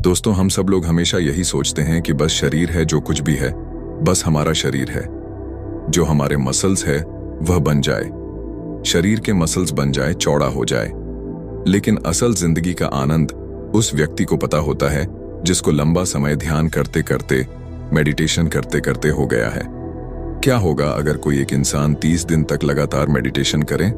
दोस्तों, हम सब लोग हमेशा यही सोचते हैं कि बस शरीर है जो कुछ भी है, बस हमारा शरीर है। जो हमारे मसल्स है वह बन जाए, शरीर के मसल्स बन जाए, चौड़ा हो जाए। लेकिन असल जिंदगी का आनंद उस व्यक्ति को पता होता है जिसको लंबा समय ध्यान करते करते, मेडिटेशन करते करते हो गया है। क्या होगा अगर कोई एक इंसान 30 दिन तक लगातार मेडिटेशन करे,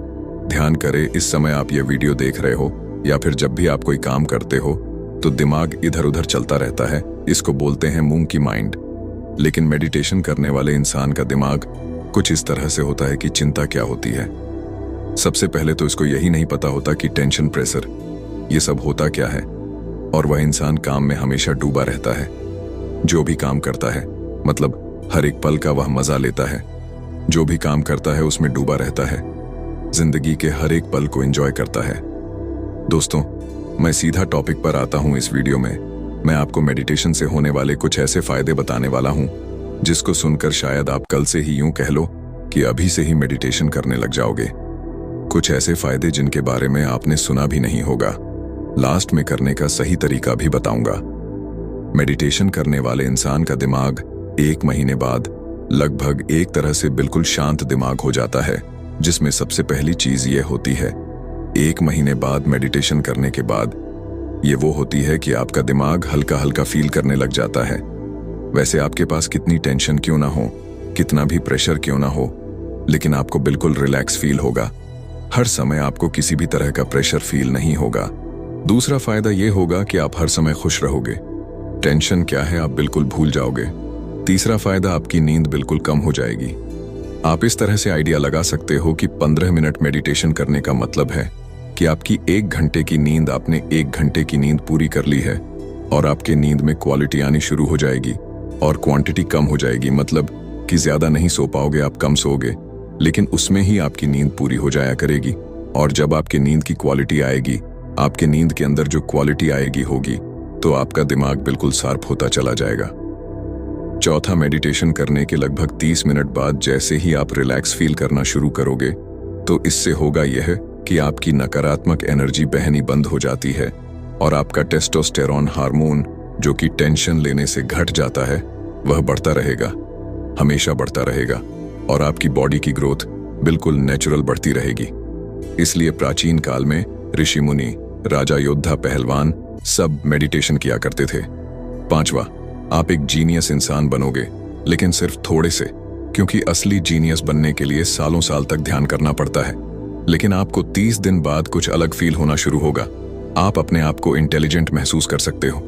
ध्यान करे। इस समय आप ये वीडियो देख रहे हो या फिर जब भी आप कोई काम करते हो तो दिमाग इधर उधर चलता रहता है। इसको बोलते हैं मूंग माइंड। लेकिन मेडिटेशन करने वाले इंसान का दिमाग कुछ इस तरह से होता है कि चिंता क्या होती है। सबसे पहले तो इसको यही नहीं पता होता कि टेंशन, प्रेशर, ये सब होता क्या है। और वह इंसान काम में हमेशा डूबा रहता है। जो भी काम करता है, मतलब हर एक पल का वह मजा लेता है। जो भी काम करता है उसमें डूबा रहता है, जिंदगी के हर एक पल को एंजॉय करता है। दोस्तों, मैं सीधा टॉपिक पर आता हूं। इस वीडियो में मैं आपको मेडिटेशन से होने वाले कुछ ऐसे फायदे बताने वाला हूं जिसको सुनकर शायद आप कल से ही यूं कह लो कि अभी से ही मेडिटेशन करने लग जाओगे। कुछ ऐसे फायदे जिनके बारे में आपने सुना भी नहीं होगा। लास्ट में करने का सही तरीका भी बताऊंगा। मेडिटेशन करने वाले इंसान का दिमाग 1 महीने बाद लगभग एक तरह से बिल्कुल शांत दिमाग हो जाता है, जिसमें सबसे पहली चीज ये होती है, 1 महीने बाद मेडिटेशन करने के बाद ये वो होती है कि आपका दिमाग हल्का हल्का फील करने लग जाता है। वैसे आपके पास कितनी टेंशन क्यों ना हो, कितना भी प्रेशर क्यों ना हो, लेकिन आपको बिल्कुल रिलैक्स फील होगा। हर समय आपको किसी भी तरह का प्रेशर फील नहीं होगा। दूसरा फायदा ये होगा कि आप हर समय खुश रहोगे। टेंशन क्या है आप बिल्कुल भूल जाओगे। तीसरा फायदा, आपकी नींद बिल्कुल कम हो जाएगी। आप इस तरह से आइडिया लगा सकते हो कि 15 मिनट मेडिटेशन करने का मतलब है कि आपकी 1 घंटे की नींद, आपने 1 घंटे की नींद पूरी कर ली है और आपके नींद में क्वालिटी आनी शुरू हो जाएगी और क्वांटिटी कम हो जाएगी। मतलब कि ज्यादा नहीं सो पाओगे, आप कम सोओगे, लेकिन उसमें ही आपकी नींद पूरी हो जाया करेगी। और जब आपकी नींद की क्वालिटी आएगी, आपके नींद के अंदर जो क्वालिटी आएगी होगी, तो आपका दिमाग बिल्कुल शार्प होता चला जाएगा। चौथा, मेडिटेशन करने के लगभग 30 मिनट बाद जैसे ही आप रिलैक्स फील करना शुरू करोगे, तो इससे होगा यह कि आपकी नकारात्मक एनर्जी बहनी बंद हो जाती है और आपका टेस्टोस्टेरोन हार्मोन, जो कि टेंशन लेने से घट जाता है, वह बढ़ता रहेगा, हमेशा बढ़ता रहेगा। और आपकी बॉडी की ग्रोथ बिल्कुल नेचुरल बढ़ती रहेगी। इसलिए प्राचीन काल में ऋषि मुनि, राजा, योद्धा, पहलवान सब मेडिटेशन किया करते थे। पांचवा, आप एक जीनियस इंसान बनोगे, लेकिन सिर्फ थोड़े से, क्योंकि असली जीनियस बनने के लिए सालों साल तक ध्यान करना पड़ता है। लेकिन आपको 30 दिन बाद कुछ अलग फील होना शुरू होगा। आप अपने आप को इंटेलिजेंट महसूस कर सकते हो।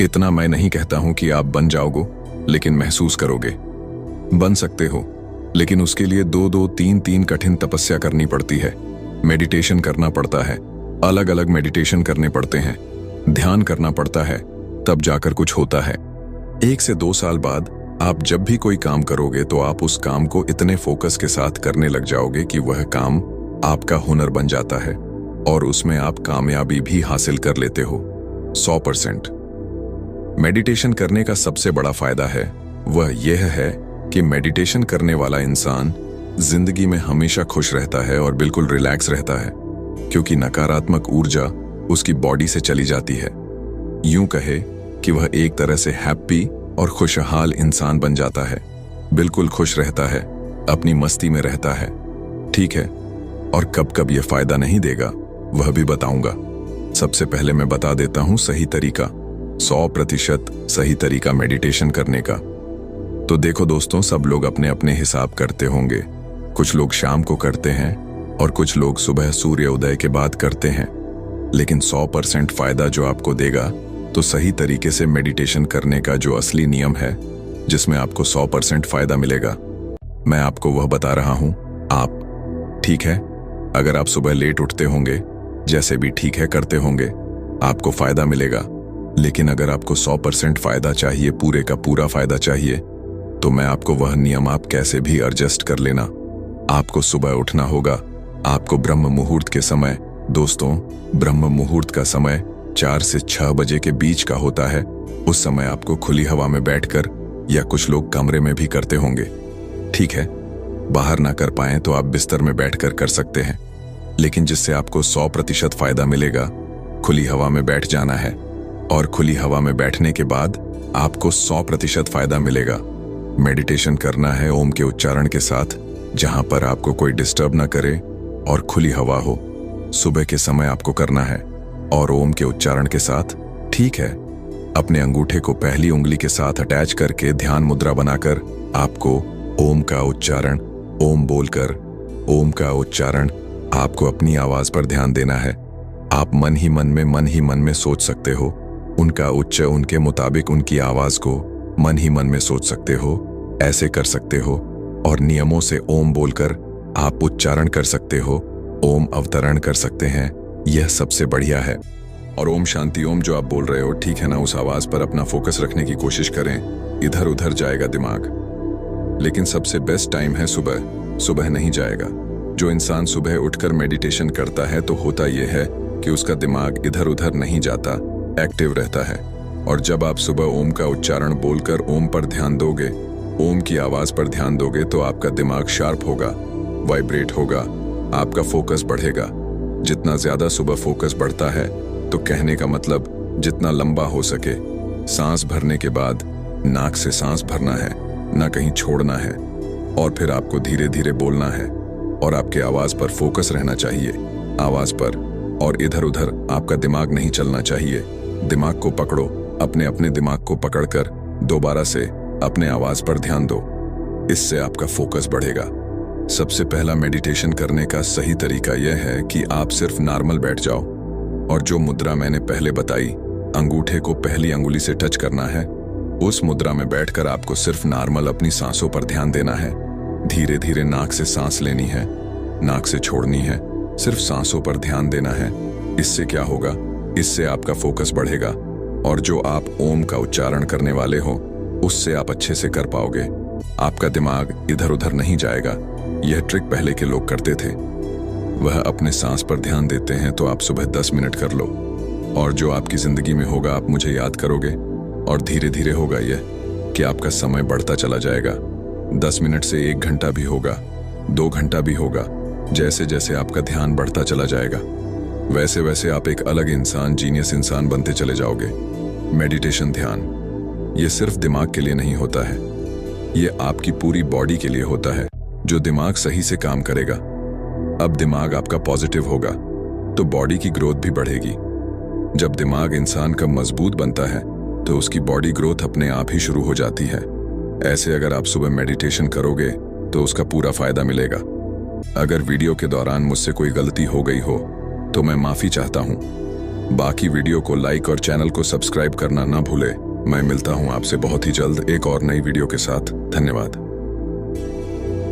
इतना मैं नहीं कहता हूं कि आप बन जाओगे, लेकिन महसूस करोगे। बन सकते हो, लेकिन उसके लिए 2-2, 3-3 कठिन तपस्या करनी पड़ती है। मेडिटेशन करना पड़ता है, अलग अलग मेडिटेशन करने पड़ते हैं, ध्यान करना पड़ता है, तब जाकर कुछ होता है। 1 से 2 साल बाद आप जब भी कोई काम करोगे तो आप उस काम को इतने फोकस के साथ करने लग जाओगे कि वह काम आपका हुनर बन जाता है और उसमें आप कामयाबी भी हासिल कर लेते हो 100%। मेडिटेशन करने का सबसे बड़ा फायदा है वह यह है कि मेडिटेशन करने वाला इंसान जिंदगी में हमेशा खुश रहता है और बिल्कुल रिलैक्स रहता है, क्योंकि नकारात्मक ऊर्जा उसकी बॉडी से चली जाती है। यूं कहे कि वह एक तरह से हैप्पी और खुशहाल इंसान बन जाता है, बिल्कुल खुश रहता है, अपनी मस्ती में रहता है। ठीक है, और कब कब यह फायदा नहीं देगा वह भी बताऊंगा। सबसे पहले मैं बता देता हूं सही तरीका, 100% सही तरीका मेडिटेशन करने का। तो देखो दोस्तों, सब लोग अपने अपने हिसाब करते होंगे। कुछ लोग शाम को करते हैं और कुछ लोग सुबह सूर्य उदय के बाद करते हैं। लेकिन 100% फायदा जो आपको देगा, तो सही तरीके से मेडिटेशन करने का जो असली नियम है, जिसमें आपको 100% फायदा मिलेगा, मैं आपको वह बता रहा हूं। आप ठीक है, अगर आप सुबह लेट उठते होंगे, जैसे भी ठीक है करते होंगे, आपको फायदा मिलेगा। लेकिन अगर आपको 100% फायदा चाहिए, पूरे का पूरा फायदा चाहिए, तो मैं आपको वह नियम आप कैसे भी एडजस्ट कर लेना। आपको सुबह उठना होगा। आपको ब्रह्म मुहूर्त के समय, दोस्तों ब्रह्म मुहूर्त का समय 4 से 6 बजे के बीच का होता है। उस समय आपको खुली हवा में बैठकर, या कुछ लोग कमरे में भी करते होंगे, ठीक है, बाहर ना कर पाएं तो आप बिस्तर में बैठकर कर सकते हैं। लेकिन जिससे आपको 100% फायदा मिलेगा, खुली हवा में बैठ जाना है और खुली हवा में बैठने के बाद आपको 100% फायदा मिलेगा। मेडिटेशन करना है ओम के उच्चारण के साथ, जहां पर आपको कोई डिस्टर्ब ना करे और खुली हवा हो। सुबह के समय आपको करना है और ओम के उच्चारण के साथ। ठीक है, अपने अंगूठे को पहली उंगली के साथ अटैच करके ध्यान मुद्रा बनाकर आपको ओम का उच्चारण, ओम बोलकर ओम का उच्चारण आपको अपनी आवाज पर ध्यान देना है। आप मन ही मन में सोच सकते हो उनका उच्च, उनके मुताबिक उनकी आवाज को मन ही मन में सोच सकते हो, ऐसे कर सकते हो। और नियमों से ओम बोलकर आप उच्चारण कर सकते हो, ओम अवतरण कर सकते हैं। यह सबसे बढ़िया है। और ओम शांति ओम जो आप बोल रहे हो, ठीक है ना, उस आवाज पर अपना फोकस रखने की कोशिश करें, इधर उधर जाएगा दिमाग। लेकिन सबसे बेस्ट टाइम है सुबह। सुबह नहीं जाएगा। जो इंसान सुबह उठकर मेडिटेशन करता है तो होता यह है कि उसका दिमाग इधर उधर नहीं जाता, एक्टिव रहता है। और जब आप सुबह ओम का उच्चारण बोलकर ओम पर ध्यान दोगे, ओम की आवाज पर ध्यान दोगे, तो आपका दिमाग शार्प होगा, वाइब्रेट होगा, आपका फोकस बढ़ेगा। जितना ज्यादा सुबह फोकस बढ़ता है तो कहने का मतलब जितना लंबा हो सके। सांस भरने के बाद नाक से सांस भरना है, ना कहीं छोड़ना है। और फिर आपको धीरे धीरे बोलना है और आपके आवाज पर फोकस रहना चाहिए, आवाज पर। और इधर उधर आपका दिमाग नहीं चलना चाहिए। दिमाग को पकड़ो, अपने अपने दिमाग को पकड़कर दोबारा से अपने आवाज पर ध्यान दो। इससे आपका फोकस बढ़ेगा। सबसे पहला मेडिटेशन करने का सही तरीका यह है कि आप सिर्फ नॉर्मल बैठ जाओ और जो मुद्रा मैंने पहले बताई, अंगूठे को पहली अंगुली से टच करना है, उस मुद्रा में बैठकर आपको सिर्फ नॉर्मल अपनी सांसों पर ध्यान देना है। धीरे धीरे नाक से सांस लेनी है, नाक से छोड़नी है, सिर्फ सांसों पर ध्यान देना है। इससे क्या होगा? इससे आपका फोकस बढ़ेगा और जो आप ओम का उच्चारण करने वाले हो उससे आप अच्छे से कर पाओगे। आपका दिमाग इधर उधर नहीं जाएगा। यह ट्रिक पहले के लोग करते थे। वह अपने सांस पर ध्यान देते हैं, तो आप सुबह 10 मिनट कर लो और जो आपकी जिंदगी में होगा आप मुझे याद करोगे। और धीरे धीरे होगा यह कि आपका समय बढ़ता चला जाएगा। 10 मिनट से 1 घंटा भी होगा, 2 घंटा भी होगा। जैसे जैसे आपका ध्यान बढ़ता चला जाएगा वैसे वैसे आप एक अलग इंसान, जीनियस इंसान बनते चले जाओगे। मेडिटेशन, ध्यान, ये सिर्फ दिमाग के लिए नहीं होता है, ये आपकी पूरी बॉडी के लिए होता है। जो दिमाग सही से काम करेगा, अब दिमाग आपका पॉजिटिव होगा तो बॉडी की ग्रोथ भी बढ़ेगी। जब दिमाग इंसान का मजबूत बनता है तो उसकी बॉडी ग्रोथ अपने आप ही शुरू हो जाती है। ऐसे अगर आप सुबह मेडिटेशन करोगे तो उसका पूरा फायदा मिलेगा। अगर वीडियो के दौरान मुझसे कोई गलती हो गई हो तो मैं माफी चाहता हूं। बाकी वीडियो को लाइक और चैनल को सब्सक्राइब करना ना भूले। मैं मिलता हूं आपसे बहुत ही जल्द एक और नई वीडियो के साथ। धन्यवाद।